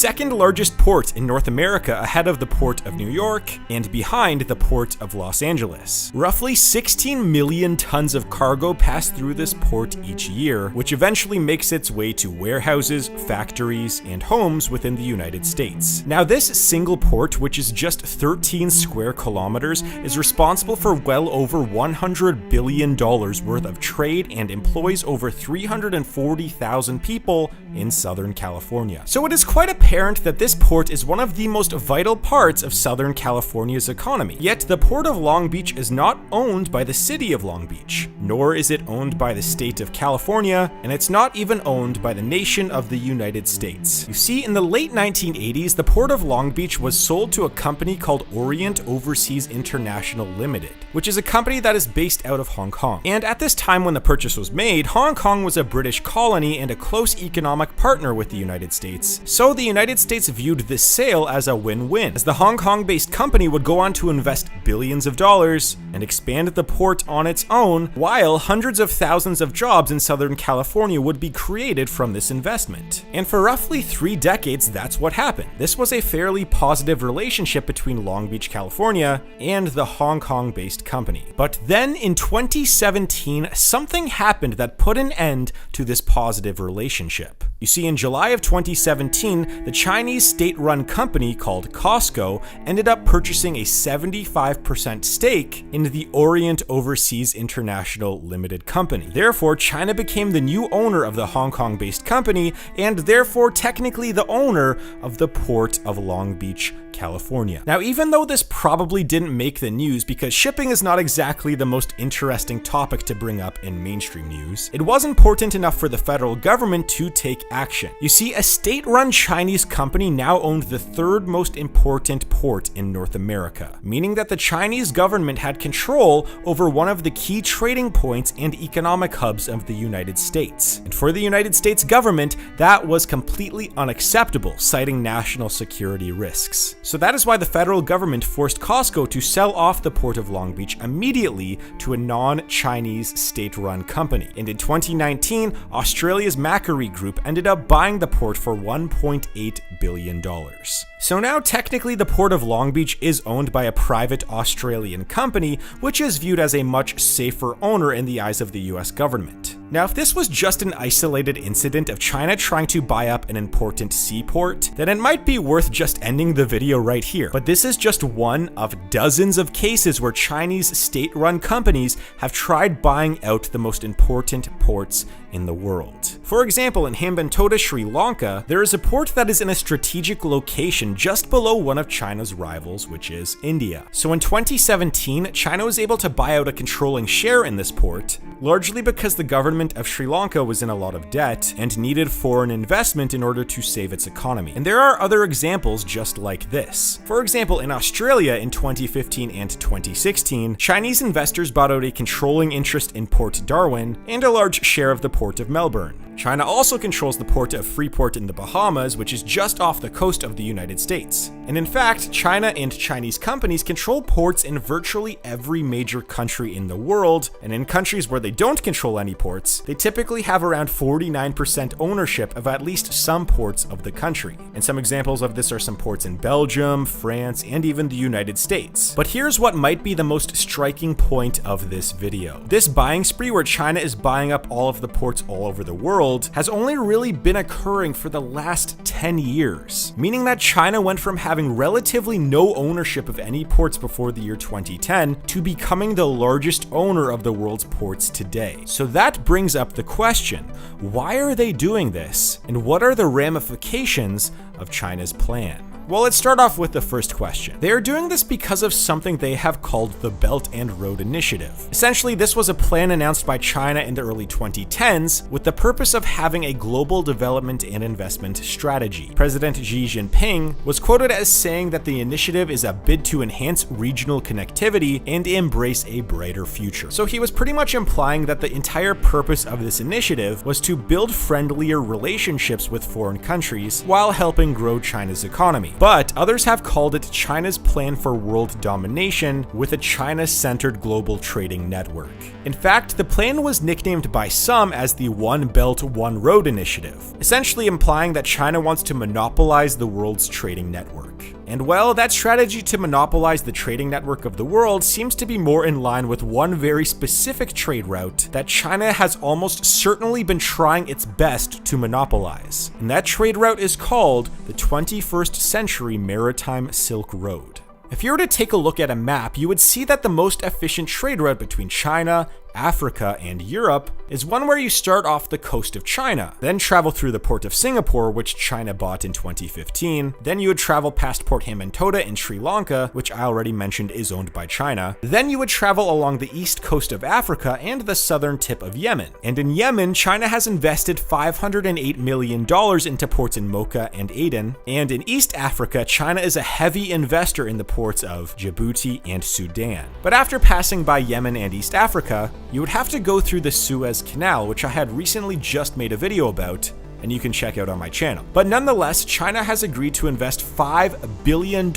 second largest port in North America, ahead of the Port of New York and behind the Port of Los Angeles. Roughly 16 million tons of cargo pass through this port each year, which eventually makes its way to warehouses, factories, and homes within the United States. Now, this single port, which is just 13 square kilometers, is responsible for well over $100 billion worth of trade and employs over 340,000 people in Southern California. So it is quite apparent that this port is one of the most vital parts of Southern California's economy. Yet the Port of Long Beach is not owned by the city of Long Beach, nor is it owned by the state of California, and it's not even owned by the nation of the United States. You see, in the late 1980s, the Port of Long Beach was sold to a company called Orient Overseas International Limited, which is a company that is based out of Hong Kong. And at this time when the purchase was made, Hong Kong was a British colony and a close economic partner with the United States. So the United States viewed this sale as a win-win, as the Hong Kong-based company would go on to invest billions of dollars and expand the port on its own, while hundreds of thousands of jobs in Southern California would be created from this investment. And for roughly 3 decades, that's what happened. This was a fairly positive relationship between Long Beach, California, and the Hong Kong-based company. But then in 2017, something happened that put an end to this positive relationship. You see, in July of 2017, the Chinese state-run company called Costco ended up purchasing a 75% stake in the Orient Overseas International Limited company. Therefore, China became the new owner of the Hong Kong-based company, and therefore technically the owner of the Port of Long Beach, California. Now, even though this probably didn't make the news because shipping is not exactly the most interesting topic to bring up in mainstream news, it was important enough for the federal government to take action. You see, a state-run Chinese company now owned the 3rd most important port in North America, meaning that the Chinese government had control over one of the key trading points and economic hubs of the United States. And for the United States government, that was completely unacceptable, citing national security risks. So that is why the federal government forced Costco to sell off the Port of Long Beach immediately to a non-Chinese state-run company. And in 2019, Australia's Macquarie Group ended up buying the port for $1.8 billion. So now technically the Port of Long Beach is owned by a private Australian company, which is viewed as a much safer owner in the eyes of the US government. Now, if this was just an isolated incident of China trying to buy up an important seaport, then it might be worth just ending the video right here. But this is just one of dozens of cases where Chinese state-run companies have tried buying out the most important ports in the world. For example, in Hambantota, Sri Lanka, there is a port that is in a strategic location just below one of China's rivals, which is India. So in 2017, China was able to buy out a controlling share in this port, largely because the government of Sri Lanka was in a lot of debt and needed foreign investment in order to save its economy. And there are other examples just like this. For example, in Australia in 2015 and 2016, Chinese investors bought out a controlling interest in Port Darwin and a large share of the Port of Melbourne. China also controls the port of Freeport in the Bahamas, which is just off the coast of the United States. And in fact, China and Chinese companies control ports in virtually every major country in the world, and in countries where they don't control any ports, they typically have around 49% ownership of at least some ports of the country. And some examples of this are some ports in Belgium, France, and even the United States. But here's what might be the most striking point of this video. This buying spree where China is buying up all of the ports all over the world has only really been occurring for the last 10 years, meaning that China went from having relatively no ownership of any ports before the year 2010 to becoming the largest owner of the world's ports today. So that brings up the question, why are they doing this, and what are the ramifications of China's plan? Well, let's start off with the first question. They are doing this because of something they have called the Belt and Road Initiative. Essentially, this was a plan announced by China in the early 2010s with the purpose of having a global development and investment strategy. President Xi Jinping was quoted as saying that the initiative is a bid to enhance regional connectivity and embrace a brighter future. So he was pretty much implying that the entire purpose of this initiative was to build friendlier relationships with foreign countries while helping grow China's economy. but others have called it China's plan for world domination with a China-centered global trading network. In fact, the plan was nicknamed by some as the One Belt, One Road initiative, essentially implying that China wants to monopolize the world's trading network. And well, that strategy to monopolize the trading network of the world seems to be more in line with one very specific trade route that China has almost certainly been trying its best to monopolize. And that trade route is called the 21st Century Maritime Silk Road. If you were to take a look at a map, you would see that the most efficient trade route between China, Africa, and Europe is one where you start off the coast of China, then travel through the port of Singapore, which China bought in 2015, then you would travel past Port Hambantota in Sri Lanka, which I already mentioned is owned by China, then you would travel along the east coast of Africa and the southern tip of Yemen. And in Yemen, China has invested $508 million into ports in Mocha and Aden, and in East Africa, China is a heavy investor in the ports of Djibouti and Sudan. But after passing by Yemen and East Africa, you would have to go through the Suez Canal, which I had recently just made a video about, and you can check out on my channel. But nonetheless, China has agreed to invest $5 billion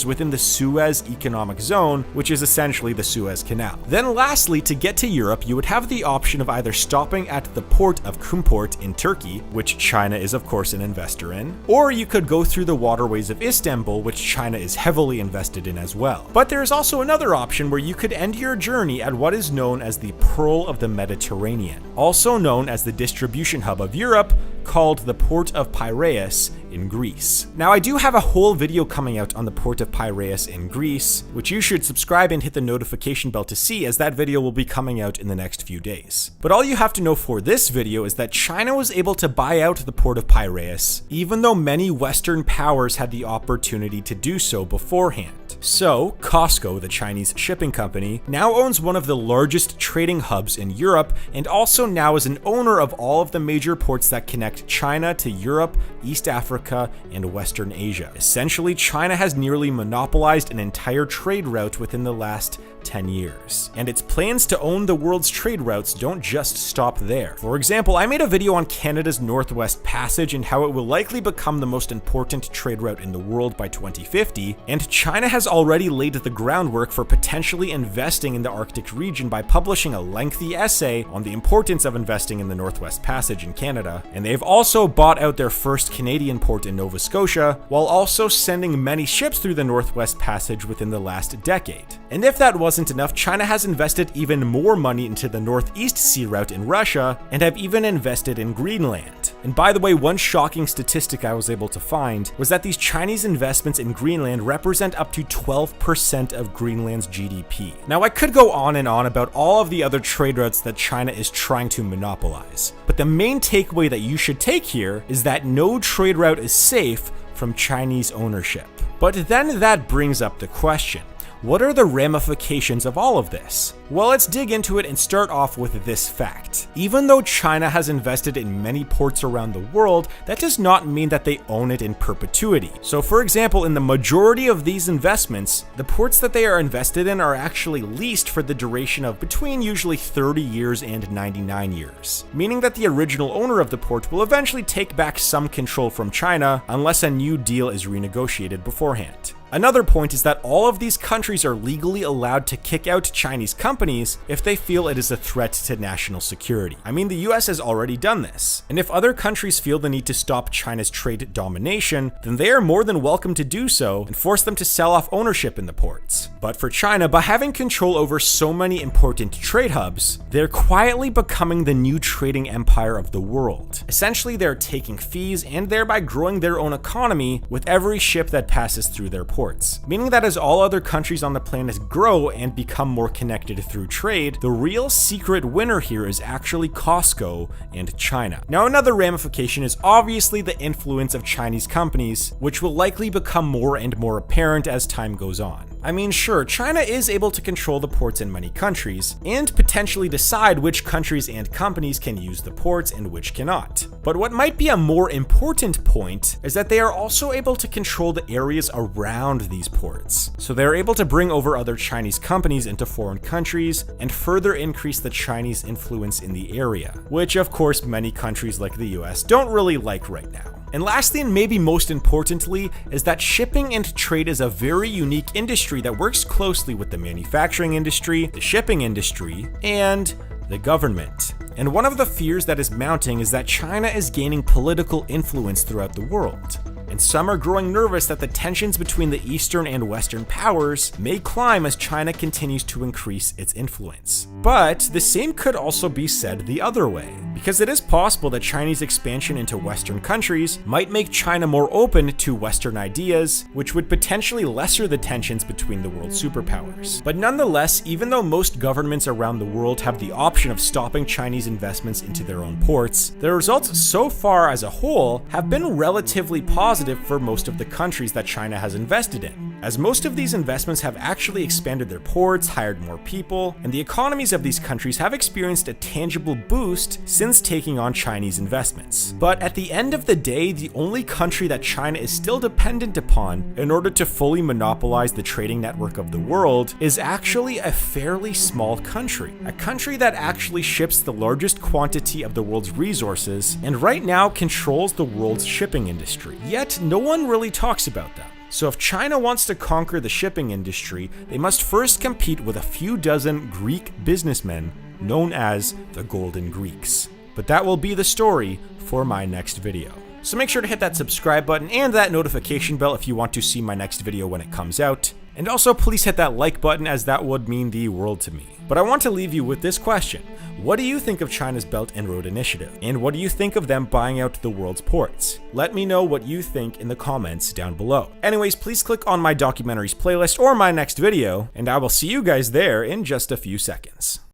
within the Suez Economic Zone, which is essentially the Suez Canal. Then lastly, to get to Europe, you would have the option of either stopping at the port of Kumport in Turkey, which China is of course an investor in, or you could go through the waterways of Istanbul, which China is heavily invested in as well. But there is also another option where you could end your journey at what is known as the Pearl of the Mediterranean, also known as the distribution hub of Europe, called the Port of Piraeus in Greece. Now, I do have a whole video coming out on the Port of Piraeus in Greece, which you should subscribe and hit the notification bell to see, as that video will be coming out in the next few days. But all you have to know for this video is that China was able to buy out the Port of Piraeus, even though many Western powers had the opportunity to do so beforehand. So, COSCO, the Chinese shipping company, now owns one of the largest trading hubs in Europe, and also now is an owner of all of the major ports that connect China to Europe, East Africa, and Western Asia. Essentially, China has nearly monopolized an entire trade route within the last 10 years. And its plans to own the world's trade routes don't just stop there. For example, I made a video on Canada's Northwest Passage and how it will likely become the most important trade route in the world by 2050, and China has already laid the groundwork for potentially investing in the Arctic region by publishing a lengthy essay on the importance of investing in the Northwest Passage in Canada, and they've also bought out their first Canadian port in Nova Scotia, while also sending many ships through the Northwest Passage within the last decade. And if that wasn't enough, China has invested even more money into the Northeast Sea Route in Russia, and have even invested in Greenland. And by the way, one shocking statistic I was able to find was that these Chinese investments in Greenland represent up to 12% of Greenland's GDP. Now, I could go on and on about all of the other trade routes that China is trying to monopolize, but the main takeaway that you should take here is that no trade route is safe from Chinese ownership. But then that brings up the question: what are the ramifications of all of this? Well, let's dig into it and start off with this fact. Even though China has invested in many ports around the world, that does not mean that they own it in perpetuity. So for example, in the majority of these investments, the ports that they are invested in are actually leased for the duration of between usually 30 years and 99 years, meaning that the original owner of the port will eventually take back some control from China unless a new deal is renegotiated beforehand. Another point is that all of these countries are legally allowed to kick out Chinese companies if they feel it is a threat to national security. I mean, the US has already done this. And if other countries feel the need to stop China's trade domination, then they are more than welcome to do so and force them to sell off ownership in the ports. But for China, by having control over so many important trade hubs, they're quietly becoming the new trading empire of the world. Essentially, they're taking fees and thereby growing their own economy with every ship that passes through their ports. Meaning that as all other countries on the planet grow and become more connected through trade, the real secret winner here is actually COSCO and China. Now, another ramification is obviously the influence of Chinese companies, which will likely become more and more apparent as time goes on. I mean, sure, China is able to control the ports in many countries, and potentially decide which countries and companies can use the ports and which cannot. But what might be a more important point is that they are also able to control the areas around these ports. So they're able to bring over other Chinese companies into foreign countries and further increase the Chinese influence in the area, which of course many countries like the US don't really like right now. And lastly, and maybe most importantly, is that shipping and trade is a very unique industry that works closely with the manufacturing industry, the shipping industry, and the government. And one of the fears that is mounting is that China is gaining political influence throughout the world. And some are growing nervous that the tensions between the Eastern and Western powers may climb as China continues to increase its influence. But the same could also be said the other way, because it is possible that Chinese expansion into Western countries might make China more open to Western ideas, which would potentially lesser the tensions between the world superpowers. But nonetheless, even though most governments around the world have the option of stopping Chinese investments into their own ports, the results so far as a whole have been relatively positive for most of the countries that China has invested in, as most of these investments have actually expanded their ports, hired more people, and the economies of these countries have experienced a tangible boost since taking on Chinese investments. But at the end of the day, the only country that China is still dependent upon in order to fully monopolize the trading network of the world is actually a fairly small country, a country that actually ships the largest quantity of the world's resources and right now controls the world's shipping industry. Yet no one really talks about them. So if China wants to conquer the shipping industry, they must first compete with a few dozen Greek businessmen known as the Golden Greeks. But that will be the story for my next video. So make sure to hit that subscribe button and that notification bell if you want to see my next video when it comes out. And also please hit that like button, as that would mean the world to me. But I want to leave you with this question. What do you think of China's Belt and Road Initiative? And what do you think of them buying out the world's ports? Let me know what you think in the comments down below. Anyways, please click on my documentaries playlist or my next video, and I will see you guys there in just a few seconds.